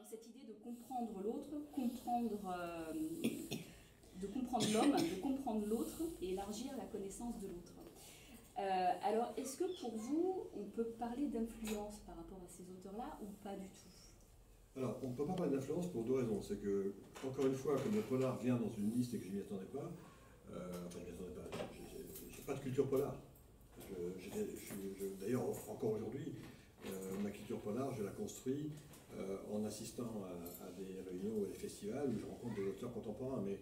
cette idée de comprendre l'autre, de comprendre l'homme, de comprendre l'autre et élargir la connaissance de l'autre. Alors, est-ce que pour vous, on peut parler d'influence par rapport à ces auteurs-là ou pas du tout? Alors, on ne peut pas parler d'influence pour deux raisons. C'est que, encore une fois, comme le polar vient dans une liste et que je ne m'y attendais pas, enfin, je m'y attendais pas, j'ai pas de culture polar. D'ailleurs, encore aujourd'hui, ma culture polar, je la construis en assistant à des réunions ou à des festivals où je rencontre des auteurs contemporains. Mais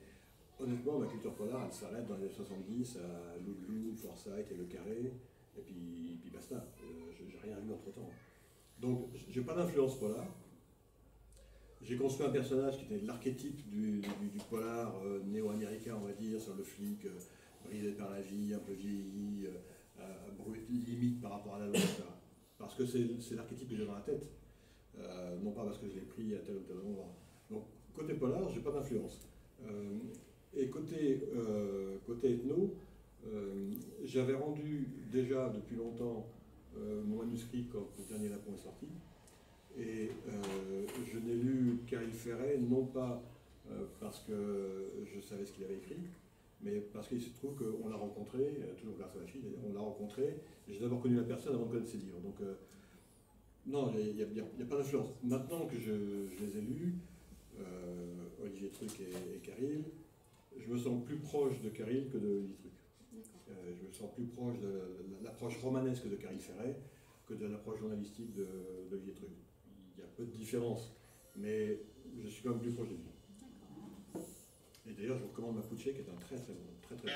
honnêtement, ma culture polar, elle s'arrête dans les années 70 à Loup, Forsyth et Le Carré, et puis basta. J'ai rien vu entre-temps. Donc, j'ai pas d'influence polar. J'ai construit un personnage qui était l'archétype du polar néo-américain, on va dire, sur le flic, brisé par la vie, un peu vieilli, brut, limite par rapport à la loi, etc. Parce que c'est l'archétype que j'ai dans la tête, non pas parce que je l'ai pris à tel ou tel endroit. Donc, côté polar, j'ai pas d'influence. Et côté ethno, j'avais rendu déjà depuis longtemps mon manuscrit quand le dernier Lapon est sorti. Et je n'ai lu Caril Ferret, non pas parce que je savais ce qu'il avait écrit, mais parce qu'il se trouve qu'on l'a rencontré, toujours grâce à la fille d'ailleurs, on l'a rencontré, et j'ai d'abord connu la personne avant de connaître ses livres. Donc non, il n'y a pas d'influence. Maintenant que je les ai lus, Olivier Truc et Caril, je me sens plus proche de Caril que de Olivier Truc. Je me sens plus proche de l'approche romanesque de Caril Ferret que de l'approche journalistique d'Olivier Truc. Il y a peu de différence, mais je suis quand même plus proche de lui. Et d'ailleurs, je vous recommande Mapuche, qui est un très très bon, très très bon.